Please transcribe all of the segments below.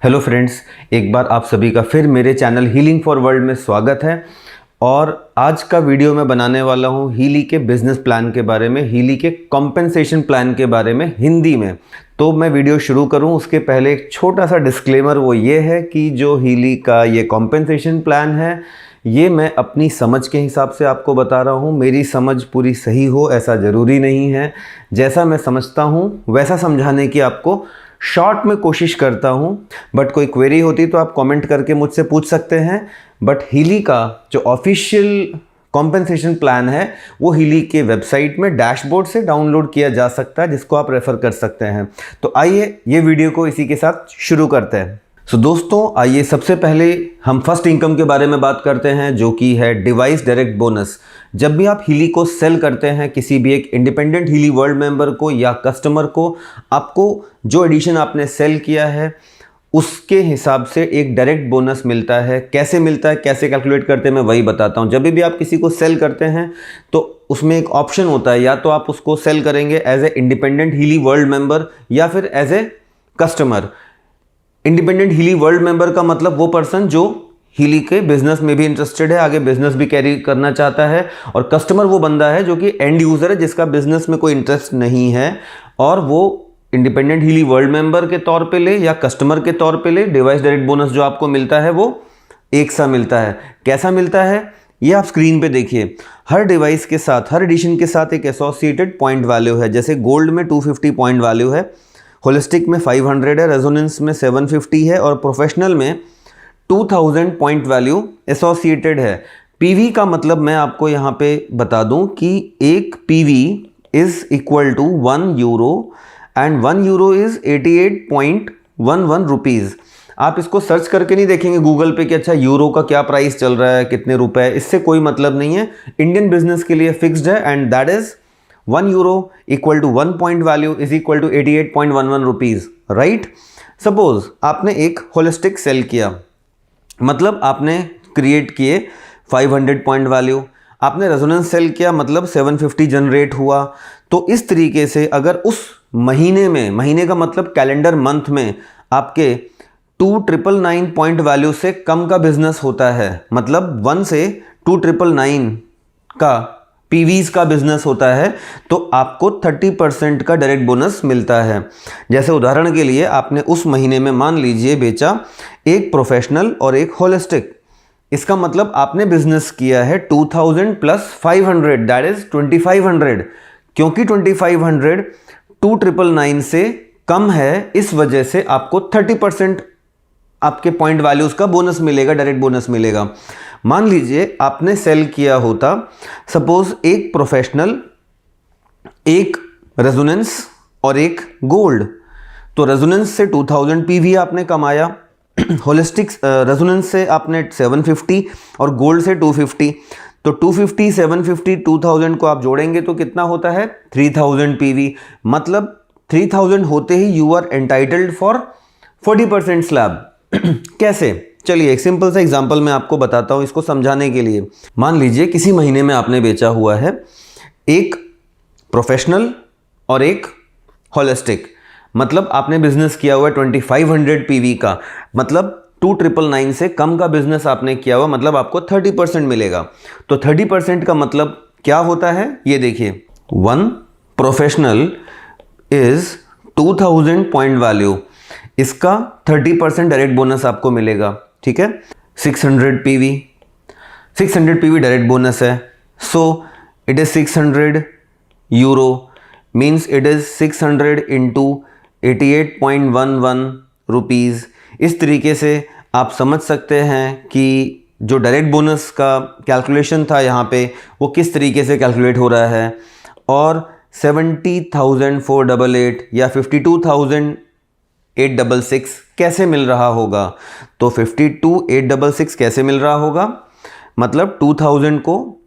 Hello friends, एक बार आप सभी का फिर मेरे चैनल हीलिंग फॉर वर्ल्ड में स्वागत है। और आज का वीडियो मैं बनाने वाला हूँ हीली के बिजनेस प्लान के बारे में, हीली के कॉम्पेंसेशन प्लान के बारे में हिंदी में। तो मैं वीडियो शुरू करूँ उसके पहले एक छोटा सा डिस्क्लेमर, वो ये है कि जो हीली का ये कॉम्पेंसेशन प्लान है ये मैं अपनी समझ के हिसाब से आपको बता रहा हूँ। मेरी समझ पूरी सही हो ऐसा ज़रूरी नहीं है। जैसा मैं समझता हूँ वैसा समझाने की आपको शॉर्ट में कोशिश करता हूँ। बट कोई क्वेरी होती तो आप कमेंट करके मुझसे पूछ सकते हैं। बट हीली का जो ऑफिशियल कॉम्पेंसेशन प्लान है वो हीली के वेबसाइट में डैशबोर्ड से डाउनलोड किया जा सकता है, जिसको आप रेफ़र कर सकते हैं। तो आइए ये वीडियो को इसी के साथ शुरू करते हैं। दोस्तों आइए सबसे पहले हम फर्स्ट इनकम के बारे में बात करते हैं, जो कि है डिवाइस डायरेक्ट बोनस। जब भी आप हीली को सेल करते हैं किसी भी एक इंडिपेंडेंट हीली वर्ल्ड मेंबर को या कस्टमर को, आपको जो एडिशन आपने सेल किया है उसके हिसाब से एक डायरेक्ट बोनस मिलता है। कैसे मिलता है, कैसे कैलकुलेट करते हैं, मैं वही बताता हूँ। जब भी आप किसी को सेल करते हैं तो उसमें एक ऑप्शन होता है, या तो आप उसको सेल करेंगे as a independent Healy world member या फिर as a customer. Independent Healy world member का मतलब वो पर्सन जो हीली के बिजनेस में भी इंटरेस्टेड है, आगे बिजनेस भी कैरी करना चाहता है। और कस्टमर वो बंदा है जो कि एंड यूजर है, जिसका बिजनेस में कोई इंटरेस्ट नहीं है और वो इंडिपेंडेंट हीली वर्ल्ड मेंबर के तौर पे ले या कस्टमर के तौर पे ले, डिवाइस डायरेक्ट बोनस जो आपको मिलता है वो एक सा मिलता है। कैसा मिलता है ये आप स्क्रीन पे देखिए। हर डिवाइस के साथ, हर एडिशन के साथ एक एसोसिएटेड पॉइंट वैल्यू है। जैसे गोल्ड में 250 पॉइंट वैल्यू है, होलिस्टिक में 500 है, रेजोनेंस में 750 है और प्रोफेशनल में 2000 पॉइंट वैल्यू एसोसिएटेड है। पीवी का मतलब मैं आपको यहाँ पे बता दूं कि एक PV is equal to 1 euro and 1 euro is 88.11 rupees. आप इसको सर्च करके नहीं देखेंगे गूगल पे कि अच्छा यूरो का क्या प्राइस चल रहा है, कितने रुपए, इससे कोई मतलब नहीं है। इंडियन बिजनेस के लिए फिक्स्ड है and that is 1 euro equal to 1 point value is equal to 88.11 rupees, right. Suppose आपने एक होलिस्टिक सेल किया, मतलब आपने क्रिएट किए 500 पॉइंट वैल्यू। आपने रेजोनेंस सेल किया, मतलब 750 जनरेट हुआ। तो इस तरीके से अगर उस महीने में, महीने का मतलब कैलेंडर मंथ में, आपके 2999 पॉइंट वैल्यू से कम का बिजनेस होता है, मतलब 1 से 2999 का पीवीज का बिजनेस होता है, तो आपको 30% का डायरेक्ट बोनस मिलता है। जैसे उदाहरण के लिए आपने उस महीने में मान लीजिए बेचा एक प्रोफेशनल और एक होलिस्टिक। इसका मतलब आपने बिजनेस किया है 2000 प्लस 500 दैट इज 2500। क्योंकि 2500 2999 से कम है, इस वजह से आपको 30% आपके पॉइंट वैल्यूज का बोनस मिलेगा, डायरेक्ट बोनस मिलेगा। मान लीजिए आपने सेल किया होता सपोज एक प्रोफेशनल, एक रेजोनेंस और एक गोल्ड। तो रेजोनेंस से 2000 पीवी आपने कमाया, होलिस्टिक रेजोनेंस से आपने 750 और गोल्ड से 250। तो 250, 750, 2000 को आप जोड़ेंगे तो कितना होता है 3000 पीवी। मतलब 3000 होते ही you are entitled for 40% slab. कैसे, चलिए एक सिंपल सा एग्जांपल मैं आपको बताता हूं इसको समझाने के लिए। मान लीजिए किसी महीने में आपने बेचा हुआ है एक प्रोफेशनल और एक होलिस्टिक, मतलब आपने बिजनेस किया हुआ है 2500 पीवी का, मतलब 2999 से कम का बिजनेस आपने किया हुआ, मतलब आपको 30% मिलेगा। तो 30% का मतलब क्या होता है ये देखिए, 1 प्रोफेशनल इज 2000 पॉइंट वैल्यू, इसका 30% डायरेक्ट बोनस आपको मिलेगा, ठीक है। 600 पीवी, 600 पीवी डायरेक्ट बोनस है, so it is 600 euro means it is 600 into 88.11 rupees. इस तरीके से आप समझ सकते हैं कि जो डायरेक्ट बोनस का कैलकुलेशन था यहाँ पे वो किस तरीके से कैलकुलेट हो रहा है। और 70,488 या 52,866 कैसे मिल रहा होगा, तो 52,866 कैसे मिल रहा होगा, मतलब 2000 को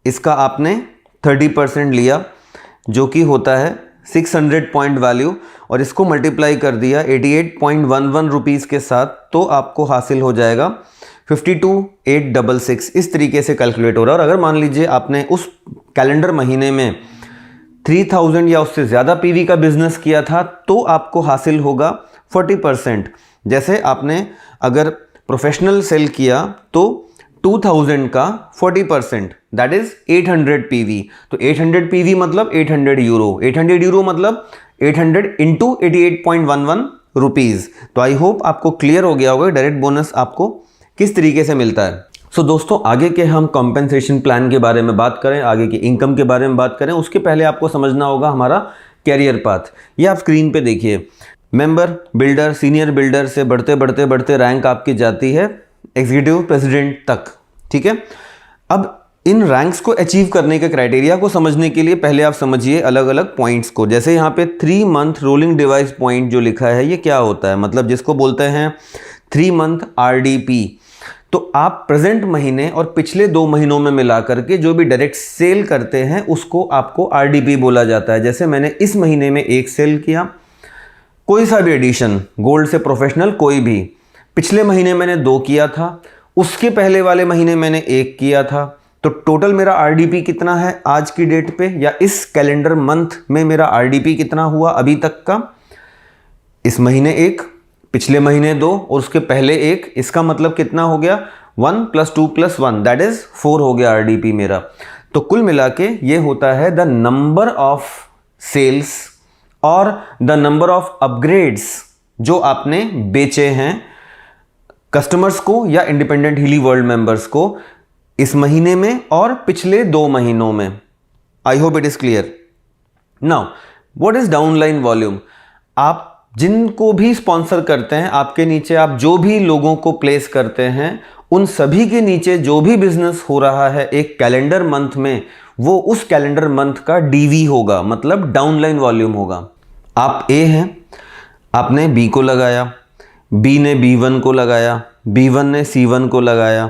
इसका आपने 30% लिया जो कि होता है 600 पॉइंट वैल्यू, और इसको मल्टीप्लाई कर दिया 88.11 रुपीज़ के साथ, तो आपको हासिल हो जाएगा 52,866। इस तरीके से कैलकुलेट हो रहा है। और अगर मान लीजिए आपने उस कैलेंडर महीने में 3000 या उससे ज़्यादा पीवी का बिजनेस किया था तो आपको हासिल होगा 40%। जैसे आपने अगर प्रोफेशनल सेल किया तो 2000 का 40% दैट इज 800 पीवी। तो 800 पीवी मतलब 800 यूरो, 800 यूरो मतलब 800 इंटू 88.11 रुपीज़। तो आई होप आपको क्लियर हो गया होगा डायरेक्ट बोनस आपको किस तरीके से मिलता है। सो दोस्तों, आगे के हम कॉम्पेंसेशन प्लान के बारे में बात करें, आगे की इनकम के बारे में बात करें, उसके पहले आपको समझना होगा हमारा कैरियर पाथ। ये आप स्क्रीन पे देखिए, मेंबर, बिल्डर, सीनियर बिल्डर से बढ़ते बढ़ते बढ़ते रैंक आपकी जाती है एग्जीक्यूटिव प्रेसिडेंट तक, ठीक है। अब इन रैंक्स को अचीव करने के क्राइटेरिया को समझने के लिए पहले आप समझिए अलग अलग पॉइंट्स को। जैसे यहाँ पे 3 मंथ रोलिंग डिवाइस पॉइंट जो लिखा है, ये क्या होता है, मतलब जिसको बोलते हैं 3 मंथ आरडीपी। तो आप प्रेजेंट महीने और पिछले 2 महीनों में मिला करके जो भी डायरेक्ट सेल करते हैं उसको आपको आरडीपी बोला जाता है। जैसे मैंने इस महीने में 1 सेल किया, कोई सा भी एडिशन, गोल्ड से प्रोफेशनल कोई भी। पिछले महीने मैंने 2 किया था, उसके पहले वाले महीने मैंने 1 किया था। तो टोटल मेरा आरडीपी कितना है आज की डेट पे, या इस कैलेंडर मंथ में मेरा आरडीपी कितना हुआ अभी तक का। इस महीने 1, पिछले महीने 2 और उसके पहले 1, इसका मतलब कितना हो गया 1 + 2 + 1 दैट इज 4 हो गया आरडीपी मेरा। तो कुल मिला के ये होता है द नंबर ऑफ सेल्स और द नंबर ऑफ अपग्रेड्स जो आपने बेचे हैं कस्टमर्स को या इंडिपेंडेंट हीली वर्ल्ड मेंबर्स को इस महीने में और पिछले 2 महीनों में। I hope it is clear. Now what is downline volume. आप जिनको भी स्पॉन्सर करते हैं, आपके नीचे आप जो भी लोगों को प्लेस करते हैं, उन सभी के नीचे जो भी बिजनेस हो रहा है एक कैलेंडर मंथ में, वो उस कैलेंडर मंथ का डीवी होगा, मतलब डाउनलाइन वॉल्यूम होगा। आप ए हैं, आपने बी को लगाया, बी ने B1 को लगाया, B1 ने C1 को लगाया,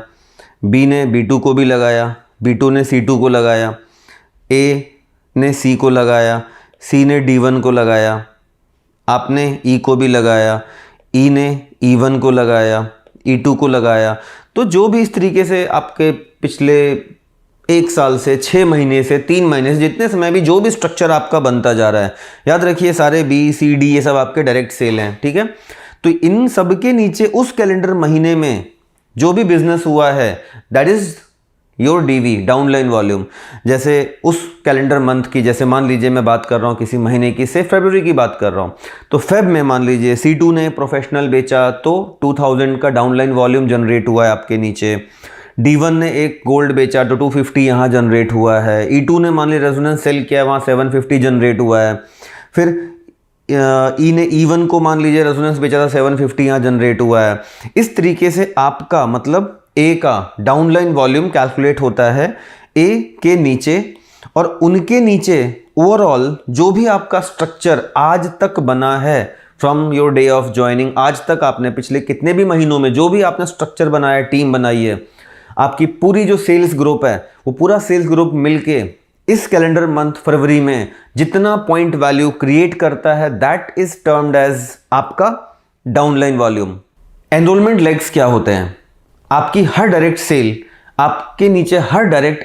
बी ने B2 को भी लगाया, B2 ने C2 को लगाया, ए ने C को लगाया, C ने D1 को लगाया, आपने E को भी लगाया, E ने E1 को लगाया, E2 को लगाया। तो जो भी इस तरीके से आपके पिछले 1 साल से 6 महीने से 3 महीने से जितने समय भी जो भी स्ट्रक्चर आपका बनता जा रहा है, याद रखिए सारे B, C, D ये सब आपके डायरेक्ट सेल हैं, ठीक है। तो इन सब के नीचे उस कैलेंडर महीने में जो भी बिजनेस हुआ है that is your DV, downline volume. जैसे उस कैलेंडर मंथ की, जैसे मान लीजिए मैं बात कर रहा हूँ किसी महीने की, से फरवरी की बात कर रहा हूँ, तो फेब में मान लीजिए C2 ने प्रोफेशनल बेचा तो 2000 का डाउनलाइन वॉल्यूम जनरेट हुआ है आपके नीचे। D1 ने एक गोल्ड बेचा तो 250 यहाँ जनरेट हुआ है। E2 ने मान लीजिए रेजोनेंस सेल किया, वहाँ 750 जनरेट हुआ है। फिर E ने E1 को मान लीजिए रेजोनेंस बेचा था, 750 यहाँ जनरेट हुआ है। इस तरीके से आपका मतलब ए का डाउनलाइन वॉल्यूम कैलकुलेट होता है ए के नीचे, और उनके नीचे ओवरऑल जो भी आपका स्ट्रक्चर आज तक बना है from your day of joining, आज तक आपने पिछले कितने भी महीनों में जो भी आपने स्ट्रक्चर बनाया, टीम बनाई है, आपकी पूरी जो सेल्स ग्रुप है वो पूरा सेल्स ग्रुप मिलके इस कैलेंडर मंथ फरवरी में जितना पॉइंट वैल्यू क्रिएट करता है दैट इज टर्म्ड एज आपका डाउनलाइन वॉल्यूम। एनरोलमेंट लेग्स क्या होते हैं, आपकी हर डायरेक्ट सेल, आपके नीचे हर direct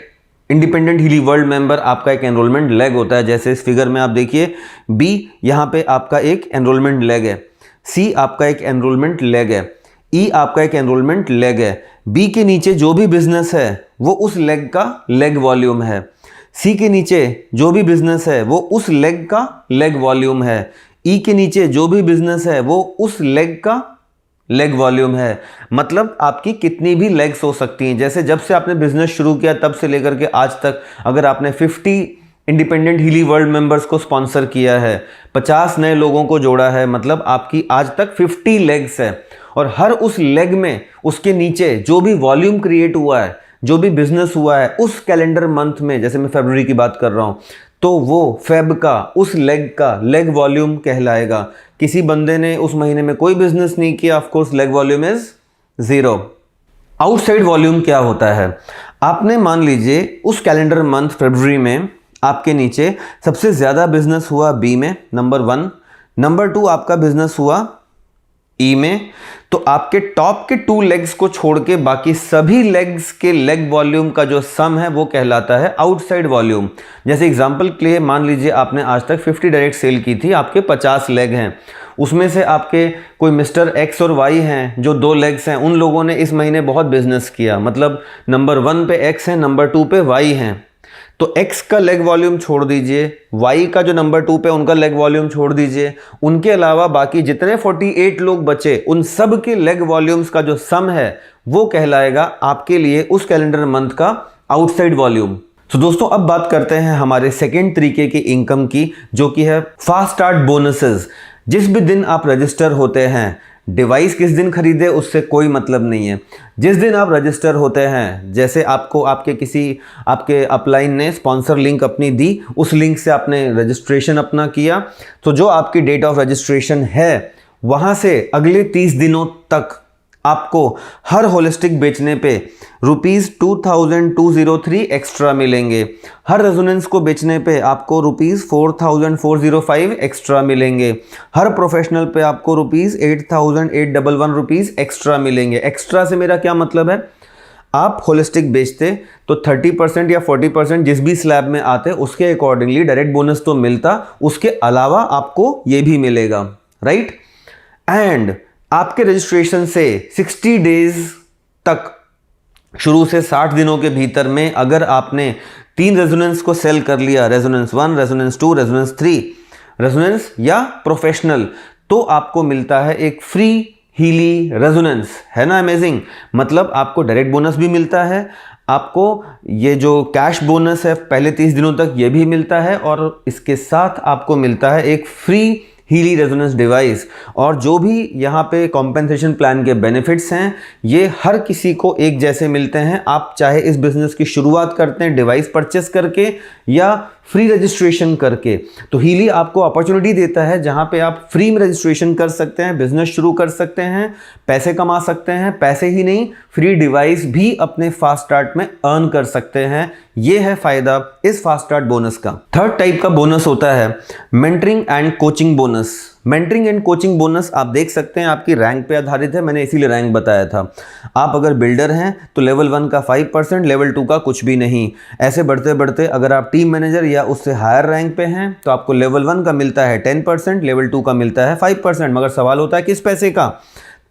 independent Healy world member आपका एक एनरोलमेंट लेग होता है। जैसे इस फिगर में आप देखिए, बी यहाँ पे आपका एक एनरोलमेंट लेग है, सी आपका एक एनरोलमेंट लेग है, ई आपका एक एनरोलमेंट लेग है। बी के नीचे जो भी बिजनेस है वो उस लेग का लेग वॉल्यूम है, सी के नीचे जो भी बिजनेस है वो उस लेग का लेग वॉल्यूम है, ई के नीचे जो भी बिजनेस है वो उस लेग का लेग वॉल्यूम है। मतलब आपकी कितनी भी लेग्स हो सकती हैं। जैसे जब से आपने बिजनेस शुरू किया तब से लेकर के आज तक अगर आपने 50 इंडिपेंडेंट हीली वर्ल्ड मेंबर्स को स्पॉन्सर किया है, 50 नए लोगों को जोड़ा है, मतलब आपकी आज तक 50 लेग्स है। और हर उस लेग में उसके नीचे जो भी वॉल्यूम क्रिएट हुआ है, जो भी बिजनेस हुआ है उस कैलेंडर मंथ में, जैसे मैं फरवरी की बात कर रहा हूँ, तो वो फेब का उस लेग का लेग वॉल्यूम कहलाएगा। किसी बंदे ने उस महीने में कोई बिजनेस नहीं किया, of course leg volume is 0। Outside volume क्या होता है, आपने मान लीजिए उस कैलेंडर मंथ फरवरी में आपके नीचे सबसे ज्यादा बिजनेस हुआ बी में, नंबर 1, नंबर 2 आपका बिजनेस हुआ ई में, तो आपके टॉप के 2 लेग्स को छोड़ के बाकी सभी लेग्स के लेग वॉल्यूम का जो सम है वो कहलाता है आउटसाइड वॉल्यूम। जैसे एग्जांपल के लिए मान लीजिए आपने आज तक 50 डायरेक्ट सेल की थी, आपके 50 लेग हैं, उसमें से आपके कोई मिस्टर एक्स और वाई हैं जो 2 लेग्स हैं, उन लोगों ने इस महीने बहुत बिजनेस किया, मतलब नंबर 1 पे एक्स है, नंबर 2 पे वाई हैं। तो x का लेग वॉल्यूम छोड़ दीजिए, y का जो नंबर 2 पे उनका लेग वॉल्यूम छोड़ दीजिए, उनके अलावा बाकी जितने 48 लोग बचे उन सब के लेग वॉल्यूम्स का जो सम है वो कहलाएगा आपके लिए उस कैलेंडर मंथ का आउटसाइड वॉल्यूम। तो दोस्तों अब बात करते हैं हमारे सेकेंड तरीके की इनकम की, जो कि है फास्ट स्टार्ट बोनसेस। जिस भी दिन आप रजिस्टर होते हैं, डिवाइस किस दिन खरीदे उससे कोई मतलब नहीं है, जिस दिन आप रजिस्टर होते हैं, जैसे आपको आपके अपलाइन ने स्पॉन्सर लिंक अपनी दी, उस लिंक से आपने रजिस्ट्रेशन अपना किया, तो जो आपकी डेट ऑफ रजिस्ट्रेशन है वहाँ से अगले 30 दिनों तक आपको हर होलिस्टिक बेचने पे ₹2203 एक्स्ट्रा मिलेंगे। हर रेजोनेंस को बेचने पे आपको ₹4405 एक्स्ट्रा मिलेंगे। हर प्रोफेशनल पे आपको ₹8811 एक्स्ट्रा मिलेंगे। एक्स्ट्रा से मेरा क्या मतलब है, आप होलिस्टिक बेचते तो 30% या 40% जिस भी स्लैब में आते उसके अकॉर्डिंगली डायरेक्ट बोनस तो मिलता, उसके अलावा आपको ये भी मिलेगा, राइट। एंड आपके रजिस्ट्रेशन से 60 डेज तक, शुरू से 60 दिनों के भीतर में अगर आपने 3 रेजोनेंस को सेल कर लिया, रेजोनेंस 1, रेजोनेंस 2, रेजोनेंस 3, रेजोनेंस या प्रोफेशनल, तो आपको मिलता है एक फ्री हीली रेजोनेंस। है ना अमेजिंग। मतलब आपको डायरेक्ट बोनस भी मिलता है, आपको ये जो कैश बोनस है पहले 30 दिनों तक ये भी मिलता है, और इसके साथ आपको मिलता है एक फ्री हीली रेजोनेंस डिवाइस। और जो भी यहाँ पे कॉम्पेंसेशन प्लान के बेनिफिट्स हैं ये हर किसी को एक जैसे मिलते हैं। आप चाहे इस बिजनेस की शुरुआत करते हैं डिवाइस परचेस करके या फ्री रजिस्ट्रेशन करके, तो हीली आपको अपॉर्चुनिटी देता है जहाँ पे आप फ्री में रजिस्ट्रेशन कर सकते हैं, बिजनेस शुरू कर सकते हैं, पैसे कमा सकते हैं, पैसे ही नहीं फ्री डिवाइस भी अपने फास्ट स्टार्ट में अर्न कर सकते हैं। ये है फायदा इस फास्ट स्टार्ट बोनस का। थर्ड टाइप का बोनस होता है mentoring and coaching bonus. Mentoring and coaching bonus आप देख सकते हैं आपकी रैंक पे आधारित है, मैंने इसीलिए रैंक बताया था। आप अगर बिल्डर हैं तो लेवल 1 का 5%, लेवल 2 का कुछ भी नहीं। ऐसे बढ़ते बढ़ते अगर आप टीम मैनेजर या उससे हायर रैंक पे हैं तो आपको लेवल 1 का मिलता है 10%, लेवल 2 का मिलता है 5%। मगर सवाल होता है किस पैसे का,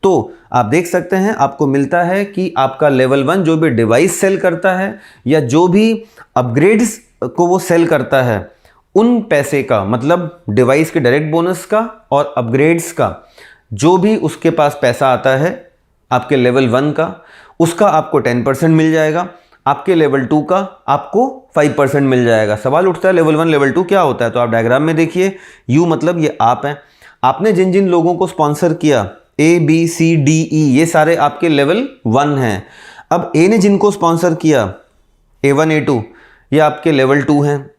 तो आप देख सकते हैं आपको मिलता है कि आपका लेवल 1 जो भी डिवाइस सेल करता है या जो भी अपग्रेड्स को वो सेल करता है उन पैसे का, मतलब डिवाइस के डायरेक्ट बोनस का और अपग्रेड्स का, जो भी उसके पास पैसा आता है आपके लेवल 1 का, उसका आपको 10% मिल जाएगा। आपके लेवल 2 का आपको 5% मिल जाएगा। सवाल उठता है लेवल 1 लेवल 2 क्या होता है, तो आप डायग्राम में देखिए, यू मतलब ये आप हैं। आपने जिन जिन लोगों को स्पॉन्सर किया ABCDE ये सारे आपके लेवल 1 हैं। अब ए ने जिनको स्पॉन्सर किया A1 A2 ये आपके लेवल 2 हैं,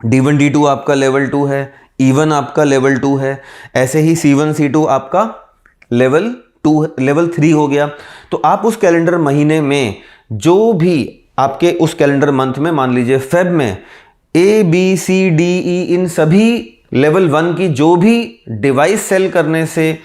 D1 D2 आपका लेवल 2 है, E1 आपका लेवल 2 है, ऐसे ही C1 C2 आपका लेवल 3 हो गया। तो आप उस कैलेंडर महीने में जो भी आपके उस कैलेंडर मंथ में, मान लीजिए फेब में ABCDE इन सभी लेवल 1 की जो भी डिवाइस सेल करने से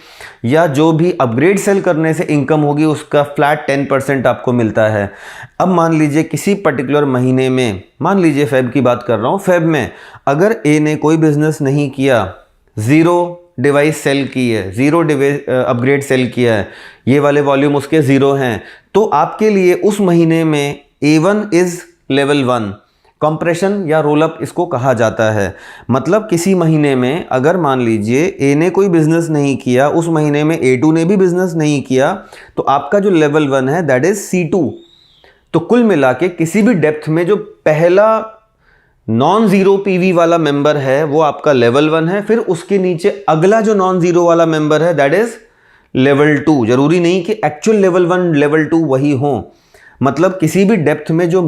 या जो भी अपग्रेड सेल करने से इनकम होगी उसका फ्लैट 10% आपको मिलता है। अब मान लीजिए किसी पर्टिकुलर महीने में, मान लीजिए फेब की बात कर रहा हूँ, फेब में अगर ए ने कोई बिजनेस नहीं किया, 0 डिवाइस सेल की है, 0 अपग्रेड सेल किया है, ये वाले वॉल्यूम उसके 0 हैं, तो आपके लिए उस महीने में A1 इज लेवल 1। कंप्रेशन या रोल अप इसको कहा जाता है। मतलब किसी महीने में अगर मान लीजिए ए ने कोई बिजनेस नहीं किया, उस महीने में A2 ने भी बिजनेस नहीं किया, तो आपका जो लेवल 1 है दैट इज C2। तो कुल मिला के किसी भी डेप्थ में जो पहला नॉन जीरो पीवी वाला मेंबर है वो आपका लेवल 1 है, फिर उसके नीचे अगला जो नॉन जीरो वाला मेंबर है दैट इज लेवल 2। जरूरी नहीं कि एक्चुअल लेवल 1 लेवल 2 वही हो, मतलब किसी भी डेप्थ में जो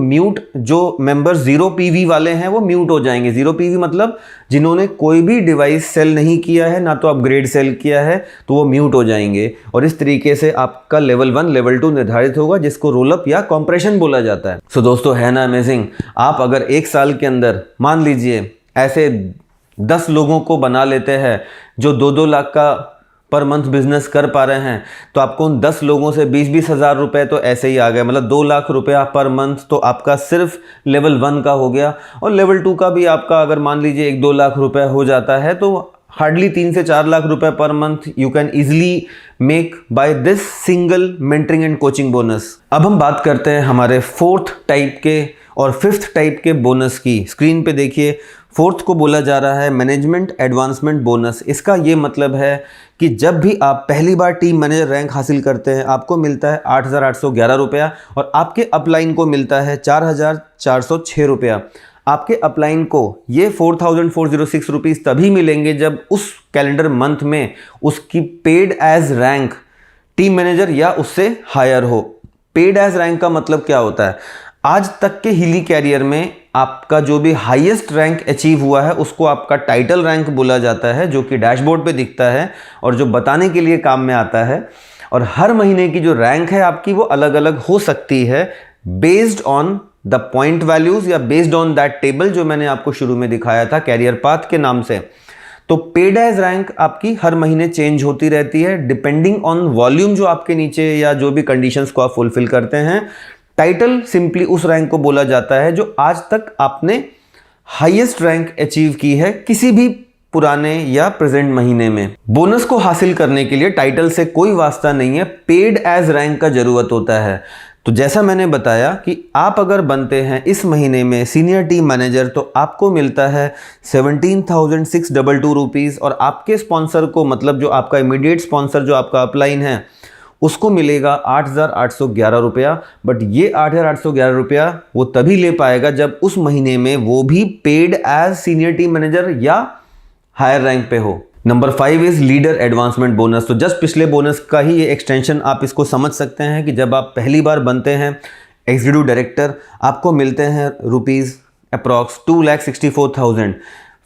मेंबर 0 पीवी वाले हैं वो म्यूट हो जाएंगे। 0 पीवी मतलब जिन्होंने कोई भी डिवाइस सेल नहीं किया है, ना तो अपग्रेड सेल किया है, तो वो म्यूट हो जाएंगे। और इस तरीके से आपका लेवल 1 लेवल 2 निर्धारित होगा, जिसको रोल अप या कॉम्प्रेशन बोला जाता है। सो दोस्तों है ना अमेजिंग। आप अगर एक साल के अंदर मान लीजिए ऐसे 10 लोगों को बना लेते हैं जो 2-2 लाख का पर मंथ बिजनेस कर पा रहे हैं तो आपको उन 10 लोगों से 20-20 हज़ार रुपये तो ऐसे ही आ गए, मतलब 2 लाख रुपया पर मंथ तो आपका सिर्फ लेवल 1 का हो गया। और लेवल 2 का भी आपका अगर मान लीजिए 1-2 लाख रुपया हो जाता है तो हार्डली 3 से 4 लाख रुपए per month you can easily make by this single mentoring and coaching bonus. अब हम बात करते हैं हमारे 4th टाइप के और 5th टाइप के बोनस की। स्क्रीन पे देखिए, 4th को बोला जा रहा है मैनेजमेंट एडवांसमेंट बोनस। इसका ये मतलब है कि जब भी आप पहली बार टीम मैनेजर रैंक हासिल करते हैं आपको मिलता है 8,811 रुपया और आपके अपलाइन को मिलता है 4,406 रुपया। आपके अपलाइन को ये 4,406 रुपीज़ तभी मिलेंगे जब उस कैलेंडर मंथ में उसकी paid as rank team manager या उससे हायर हो। पेड एज रैंक का मतलब क्या होता है? आज तक के हीली कैरियर में आपका जो भी हाईएस्ट रैंक अचीव हुआ है उसको आपका टाइटल रैंक बोला जाता है, जो कि डैशबोर्ड पे दिखता है और जो बताने के लिए काम में आता है। और हर महीने की जो रैंक है आपकी वो अलग अलग हो सकती है based on the point values या बेस्ड ऑन दैट टेबल जो मैंने आपको शुरू में दिखाया था कैरियर पाथ के नाम से। तो पेड एज रैंक आपकी हर महीने चेंज होती रहती है डिपेंडिंग ऑन वॉल्यूम जो आपके नीचे या जो भी कंडीशंस को आप फुलफिल करते हैं। टाइटल सिंपली उस रैंक को बोला जाता है जो आज तक आपने हाईएस्ट रैंक अचीव की है किसी भी पुराने या प्रेजेंट महीने में। बोनस को हासिल करने के लिए टाइटल से कोई वास्ता नहीं है, पेड एज रैंक का जरूरत होता है। तो जैसा मैंने बताया कि आप अगर बनते हैं इस महीने में सीनियर टीम मैनेजर तो आपको मिलता है 17,622 रुपीज़ और आपके स्पॉन्सर को, मतलब जो आपका इमीडिएट स्पॉन्सर जो आपका अपलाइन है, उसको मिलेगा 8,811 रुपया। बट ये 8,811 रुपया वो तभी ले पाएगा जब उस महीने में वो भी paid as senior team manager या हायर रैंक पे हो। Number 5 is leader advancement bonus. तो जस्ट पिछले बोनस का ही ये एक्सटेंशन आप इसको समझ सकते हैं कि जब आप पहली बार बनते हैं एग्जीक्यूटिव डायरेक्टर आपको मिलते हैं रुपीज़ अप्रॉक्स 2,64,000।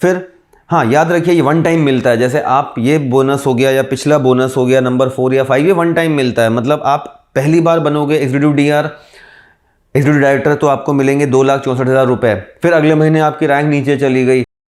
फिर हाँ, याद रखिए ये वन टाइम मिलता है। जैसे आप ये बोनस हो गया या पिछला बोनस हो गया नंबर 4 या 5, ये वन टाइम मिलता है। मतलब आप पहली बार बनोगे एग्जीक्यूटिव डीआर एग्जीक्यूटिव डायरेक्टर तो आपको मिलेंगे 2,64,000 रुपये। फिर अगले महीने आपकी रैंक नीचे चली गई